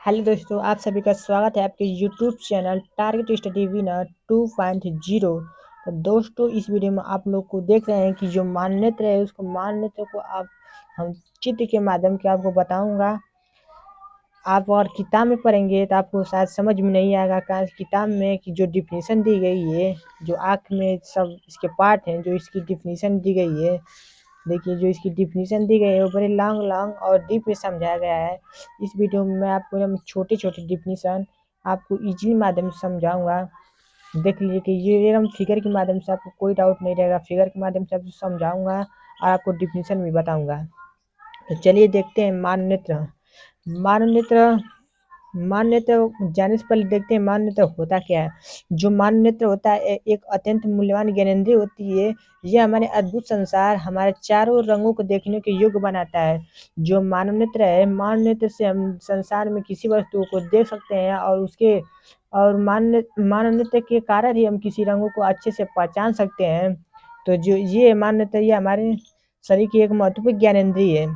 Hello दोस्तों, आप सभी का स्वागत है आपके YouTube channel target study winner 2.0। तो दोस्तों, इस वीडियो में आप लोग को देख रहे हैं कि जो मान्यता है उसको मान्यता को हम चित्र के माध्यम से आपको बताऊंगा। आप अगर किताब में पढ़ेंगे तो आपको शायद समझ में नहीं आएगा, कारण किताब में की जो डिफिनीशन दी गई है, जो आँख में सब इसके पार्ट हैं, जो इसकी डिफिनीशन दी गई है, देखिए जो इसकी डिफिनीशन दी गई है वो बड़े लॉन्ग लॉन्ग और डीप में समझाया गया है। इस वीडियो में मैं आपको एकदम छोटे छोटे डिफिनीशन आपको इजीली माध्यम से समझाऊंगा। देख लीजिए कि ये एकदम फिगर के माध्यम से आपको कोई डाउट नहीं रहेगा, फिगर के माध्यम से आपको समझाऊंगा और आपको डिफिनीशन भी बताऊंगा। तो चलिए देखते हैं मान्यता। मान्यता मान्यता जाने से पहले देखते हैं मान्यता होता क्या है। जो मान्यता होता है एक अत्यंत मूल्यवान ज्ञानेंद्रिय होती है। यह हमारे अद्भुत संसार, हमारे चारों रंगों को देखने के योग्य बनाता है। जो मान्यता है, मान्यता से हम संसार में किसी वस्तु को देख सकते हैं और मान्यता के कारण ही हम किसी रंगों को अच्छे से पहचान सकते हैं। तो जो ये मान्यता ये हमारे शरीर की एक महत्वपूर्ण ज्ञानेंद्रिय है।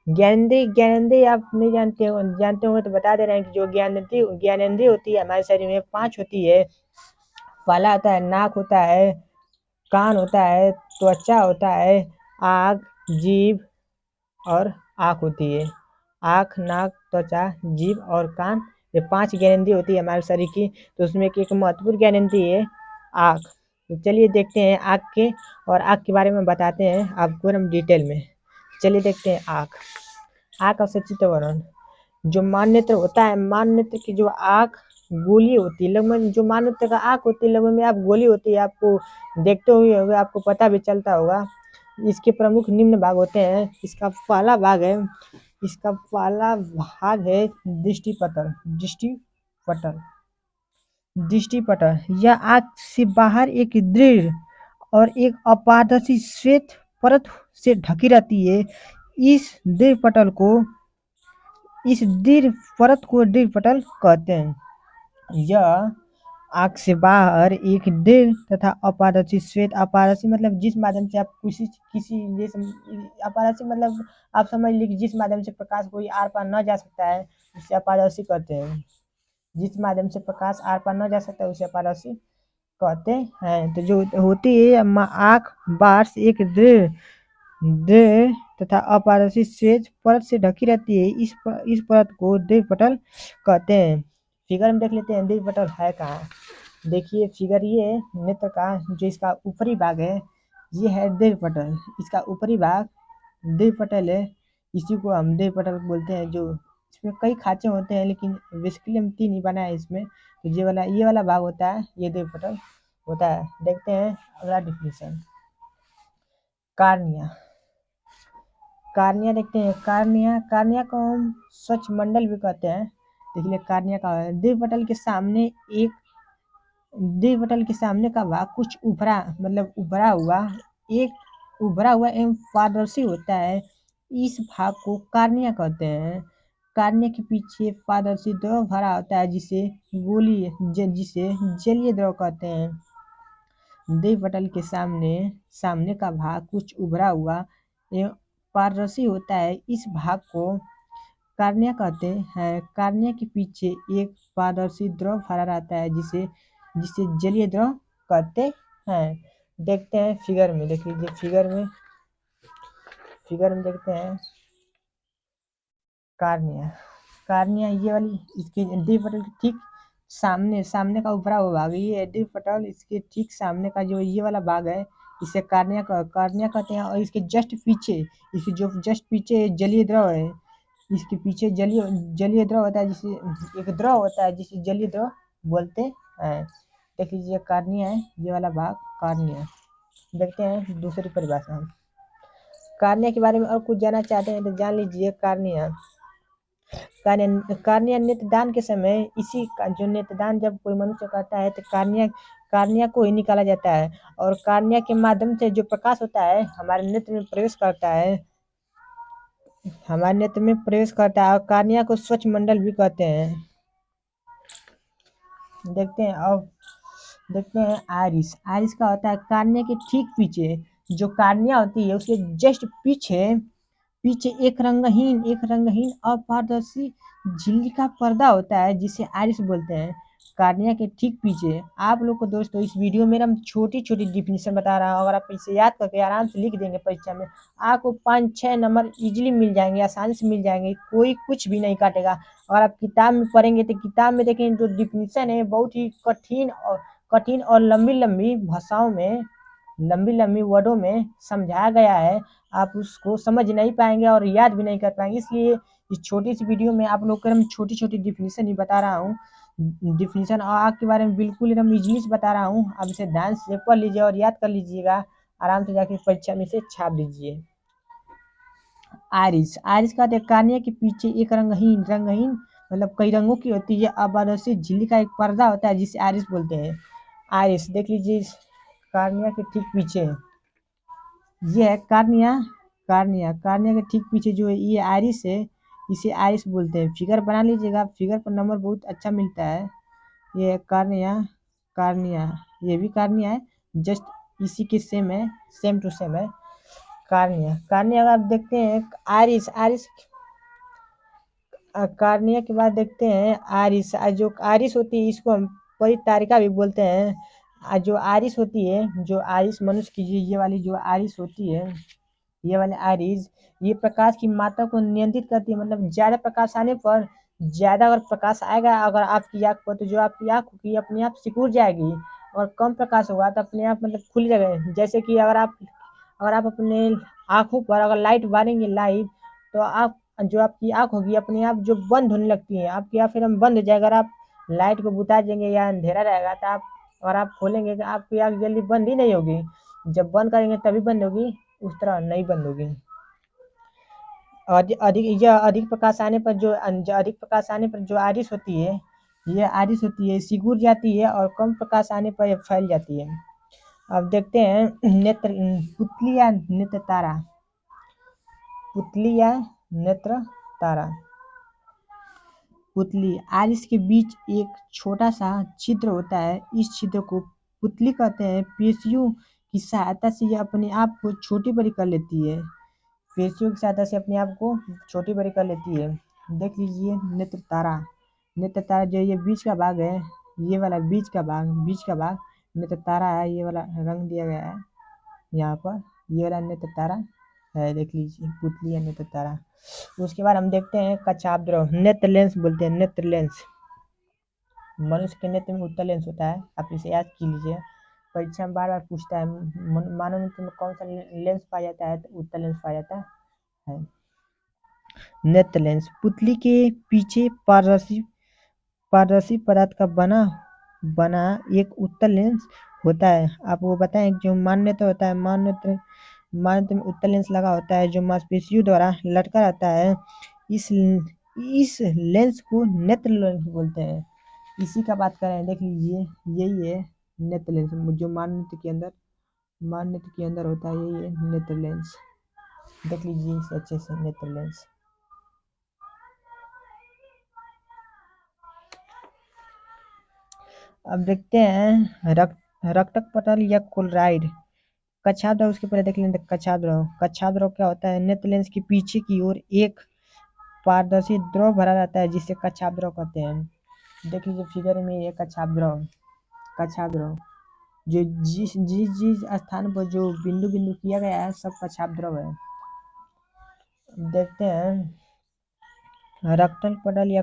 ज्ञानेंद्रिय आप नहीं जानते होंगे तो बता दे रहे हैं कि जो ज्ञानेंद्रिय होती है हमारे शरीर में 5 होती है। पहला होता है नाक होता है, कान होता है, त्वचा होता है, आँख, जीभ और आँख होती है। आँख, नाक, त्वचा, जीभ और कान, ये 5 ज्ञानेंद्रिय होती है हमारे शरीर की। तो उसमें एक महत्वपूर्ण ज्ञानेंद्रिय है आँख। तो चलिए देखते हैं आँख के बारे में बताते हैं आपको हम डिटेल में। चलिए देखते हैं आँख का सचित्र वर्णन। जो मान्यता होता है, मान्यता की जो आँख गोली होती है, लगभग जो मान्यता का आँख होती है लगभग में आप गोली होती है, आपको देखते हुए होगा, आपको पता भी चलता होगा। इसके प्रमुख निम्न भाग होते हैं। इसका पहला भाग है दृष्टिपटल। यह आँख से बाहर एक दृढ़ और एक अपारदर्शी श्वेत परत से ढकी रहती है। इस दृढ़ परत को दृढ़ पटल कहते हैं। यह आँख से बाहर एक दृढ़ तथा अपारदर्शी श्वेत, अपारदर्शी मतलब जिस माध्यम से आप अपारदर्शी मतलब आप समझ लीजिए जिस माध्यम से प्रकाश कोई आर पार न जा सकता है उसे अपारदर्शी कहते हैं। जिस माध्यम से प्रकाश आर पार न जा सकता है उसे अपारदर्शी कहते हैं। तो जो होती है आँख बाहर से एक दृढ़ तथा अपारदर्शी श्वेत परत से ढकी रहती है। इस परत को दृढ़ पटल कहते हैं। फिगर में देख लेते हैं दृढ़ पटल है कहाँ। देखिए फिगर ये नेत्र का जो इसका ऊपरी भाग है ये है दृढ़ पटल। इसका ऊपरी भाग दृढ़ पटल है, इसी को हम दृढ़ पटल बोलते हैं। जो इसमें कई खांचे होते हैं लेकिन बेसिकली हम 3 ही बनाए इसमें। तो ये वाला भाग होता है, ये दृढ़ पटल होता है। देखते हैं अगला डिफिनीशन। कार्निया देखते हैं। कार्निया को हम स्वच्छ मंडल भी कहते हैं। देखिए कार्निया का दृढ़ पटल के सामने का भाग कुछ उभरा हुआ एवं पारदर्शी होता है। इस भाग को कार्निया कहते हैं। कार्निया के पीछे पारदर्शी द्रव भरा होता है जिसे जलीय द्रव कहते हैं। दृढ़ पटल के सामने का भाग कुछ उभरा हुआ एवं पारदर्शी होता है। इस भाग को कार्निया कहते हैं। कार्निया के पीछे एक पारदर्शी द्रव भरा रहता है जिसे जलीय द्रव कहते हैं। देखते हैं फिगर में, देख लीजिए फिगर में देखते हैं कार्निया ये वाली इसके दृढ़ पटल के ठीक सामने का उभरा हुआ भाग ये दृढ़ पटल, इसके ठीक सामने का जो ये वाला भाग है इसे कार्निया कहते हैं। और इसके जस्ट पीछे जलीय द्रव है। इसके पीछे जलीय द्रव होता है जिसे जलीय द्रव बोलते हैं। देख लीजिए कार्निया है, ये वाला भाग कार्निया। देखते हैं दूसरी परिभाषा। कार्निया के बारे में और कुछ जानना चाहते हैं तो जान लीजिए। कार्निया नेत्रदान के समय जो नेत्रदान जब कोई मनुष्य करता है तो कार्निया को ही निकाला जाता है। और कार्निया के माध्यम से जो प्रकाश होता है हमारे नेत्र में प्रवेश करता है और कार्निया को स्वच्छ मंडल भी कहते हैं। देखते हैं आइरिस का होता है कार्निया के ठीक पीछे। जो कार्निया होती है उसके जस्ट पीछे पीछे एक रंगहीन अपारदर्शी झिल्ली का पर्दा होता है जिसे आइरिस बोलते हैं। कार्निया के ठीक पीछे आप लोग को दोस्तों इस वीडियो में हम छोटी-छोटी डेफिनेशन बता रहा हूँ। अगर आप इसे याद करके आराम से लिख देंगे परीक्षा में, आपको 5-6 नंबर ईज़िली मिल जाएँगे, आसानी से मिल जाएँगे, कोई कुछ भी नहीं काटेगा। अगर आप किताब में पढ़ेंगे तो किताब में देखेंगे जो डेफिनेशन है बहुत ही कठिन और लंबी-लंबी भाषाओं में, लंबी-लंबी वर्डों में समझाया गया है। आप उसको समझ नहीं पाएँगे और याद भी नहीं कर पाएँगे। इसलिए इस छोटी सी वीडियो में आप लोग को एकदम छोटी-छोटी डेफिनेशन ही बता रहा हूँ। डेफिनेशन आग के बारे में बिल्कुल एकदम ईज़िली से बता रहा हूँ। आप इसे ध्यान से पढ़ लीजिए और याद कर लीजिएगा। आराम से जाके परीक्षा में इसे छाप दीजिए। आइरिस का कार्निया के पीछे एक रंगहीन मतलब कई रंगों की होती है अपारदर्शी झिल्ली का एक पर्दा होता है जिसे आइरिस बोलते हैं। आइरिस देख लीजिए इस कार्निया के ठीक पीछे ये है कार्निया के ठीक पीछे जो है ये आइरिस है, इसे आइरिस बोलते हैं। फिगर बना लीजिएगा, फिगर पर नंबर बहुत अच्छा मिलता है। ये है कार्निया ये भी कार्निया है, जस्ट इसी के सेम टू सेम है। कार्निया अगर आप देखते हैं आइरिस कार्निया के बाद देखते हैं आइरिस। जो आइरिस होती है इसको हम परितारिका भी बोलते हैं। जो आइरिस होती है, जो आइरिस मनुष्य की ये वाली जो आइरिस होती है, ये वाली आइरिस ये प्रकाश की मात्रा को नियंत्रित करती है। मतलब ज़्यादा प्रकाश आने पर, ज़्यादा अगर प्रकाश आएगा अगर आपकी आँख पर तो जो आपकी आँख होगी अपने आप सिकुड़ जाएगी, और कम प्रकाश होगा तो अपने आप मतलब खुल जाएगा। जैसे कि अगर आप अपने आँखों पर अगर लाइट मारेंगे तो आप जो आपकी आँख होगी अपने आप जो बंद होने लगती है, आपकी आँख एकदम बंद हो जाएगा। अगर आप लाइट को बुता देंगे या अंधेरा रहेगा तो अगर आप खोलेंगे तो आपकी आँख जल्दी बंद ही नहीं होगी। जब बंद करेंगे तभी बंद होगी, उस तरह नहीं बंद होगी। अधिक प्रकाश आने पर जो आइरिस होती है, ये आइरिस होती है सिकुड़ जाती है और कम प्रकाश आने पर ये फैल जाती है। अब देखते हैं पुतली या नेत्र तारा। पुतली आइरिस के बीच एक छोटा सा छिद्र होता है। इस छिद्र को पुतली कहते हैं। पेशियों की सहायता से यह अपने आप को छोटी बड़ी कर लेती है। पेशियों की सहायता से अपने आप को छोटी बड़ी कर लेती है। देख लीजिए नेत्र तारा जो ये बीच का भाग है, ये वाला बीच का भाग नेत्र तारा है। ये वाला रंग दिया गया है यहाँ पर, ये वाला नेत्र तारा है। देख लीजिए पुतली या नेत्र तारा। उसके बाद हम देखते हैं कच्छाद्र नेत्र लेंस बोलते हैं। नेत्र लेंस मनुष्य के नेत्र में उत्तल लेंस होता है, आप इसे याद की लीजिए। परीक्षा में बार बार पूछता है मानव नेत्र में कौन सा लेंस पाया जाता है, तो उत्तल लेंस पाया जाता है। नेत्र लेंस पुतली के पीछे पारदर्शी पदार्थ का बना एक उत्तल लेंस होता है। आप वो बताएं जो मान्यता होता है, मान्यता में उत्तल लेंस लगा होता है जो मांसपेशियों द्वारा लटका रहता है। इस लेंस को नेत्र लेंस बोलते हैं। इसी का बात करें देख लीजिए, यही है नेत्र लेंस जो मान्यता के अंदर होता है, यही है नेत्र लेंस। देख लीजिए इसे अच्छे से नेत्र लेंस। अब देखते हैं रक्तक पटल या क्लोराइड। कच्छाद्र उसके पहले देख लेंगे। कच्छाद्र क्या होता है, नेत्र लेंस के पीछे की ओर एक पारदर्शी द्रव भरा रहता है जिसे कच्छाद्र कहते हैं। देख लीजिए फिगर में ये कच्छाद्र जो जिस स्थान पर जो बिंदु किया गया है सब कच्छाद्र है। देखते हैं रक्तक पटल या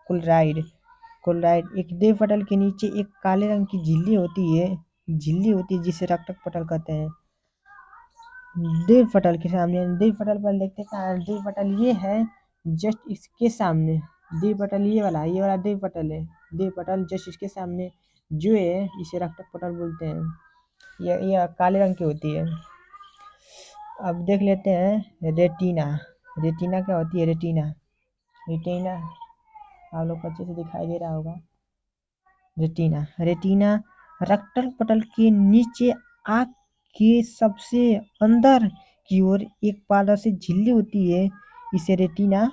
क्लोराइड। एक देव पटल के नीचे एक काले रंग की झिल्ली होती है जिसे रक्तक पटल कहते हैं। देव पटल के सामने देव पटल पर देखते हैं, देव पटल ये है जस्ट इसके सामने। देव पटल ये वाला देव पटल है। देव पटल जस्ट इसके सामने जो है इसे रक्तक पटल बोलते हैं। यह काले रंग की होती है। अब देख लेते हैं रेटिना क्या होती है। रेटिना आप लोग को अच्छे से दिखाई दे रहा होगा। रेटिना रक्तक पटल के नीचे आँख के सबसे अंदर की ओर एक पारदर्शी झिल्ली होती है, इसे रेटिना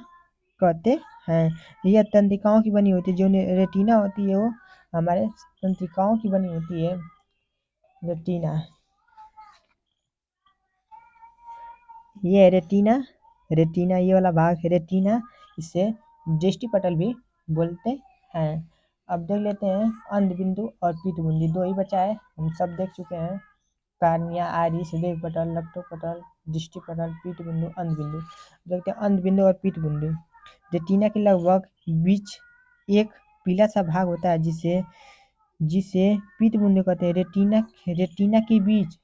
कहते हैं। यह तंत्रिकाओं की बनी होती है। जो रेटिना होती है वो हमारे तंत्रिकाओं की बनी होती है। रेटिना ये है रेटिना ये वाला भाग है रेटिना, इसे दृष्टि पटल भी बोलते हैं। अब देख लेते हैं अंध बिंदु और पीत बिंदु, दो ही बचा है, हम सब देख चुके हैं। कार्निया, आइरिस, देव पटल, लक्टोपटल, दृष्टि पटल, पीत बिंदु, अंध बिंदु। देखते हैं अंध बिंदु और पीत बिंदु। रेटिना के लगभग बीच एक पीला सा भाग होता है जिसे जिसे पीत बिंदु कहते हैं। रेटिना के बीच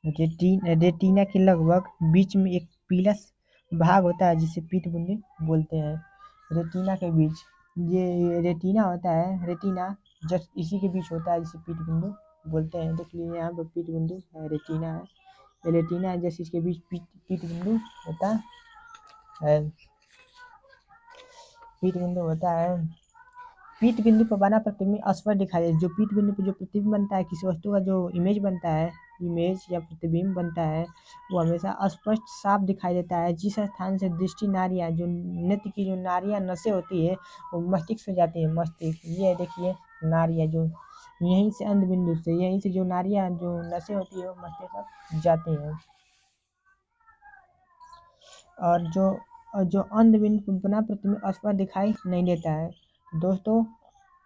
रेटिना के लगभग बीच में एक पीला भाग होता है जिसे पीत बिंदु बोलते हैं। रेटिना के बीच ये रेटिना होता है, रेटिना जस्ट इसी के बीच होता है जिसे पीत बिंदु बोलते हैं। देख लीजिए यहाँ पर पीत बिंदु है, रेटिना है, ये रेटिना है जैसे इसके बीच पीत बिंदु होता है। पीत बिंदु होता है। पीत बिंदु पर बना प्रतिबिंब स्पष्ट दिखाई दे। जो पीत बिंदु पर जो प्रतिबिंब बनता है, किसी वस्तु का जो इमेज बनता है, इमेज या प्रतिबिंब बनता है, वो हमेशा स्पष्ट साफ दिखाई देता है। जिस स्थान से दृष्टि नाड़ियाँ, जो नेत्र की जो नाड़ियाँ नसें होती है, वो मस्तिष्क में जाती है। मस्तिष्क ये देखिए नाड़ियाँ, जो यहीं से अंध बिंदु से, यहीं से जो नाड़ियाँ जो नसें होती है वो मस्तिष्क तक जाती हैं। और जो अंध बिंदु पर बना प्रतिबिंब स्पष्ट दिखाई नहीं देता है। दोस्तों,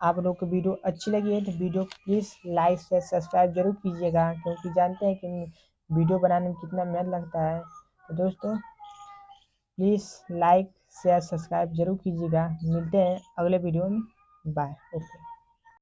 आप लोग को वीडियो अच्छी लगी है तो वीडियो को प्लीज़ लाइक से सब्सक्राइब जरूर कीजिएगा, क्योंकि जानते हैं कि वीडियो बनाने में कितना मेहनत लगता है। तो दोस्तों प्लीज़ लाइक शेयर सब्सक्राइब जरूर कीजिएगा। मिलते हैं अगले वीडियो में। बाय। ओके।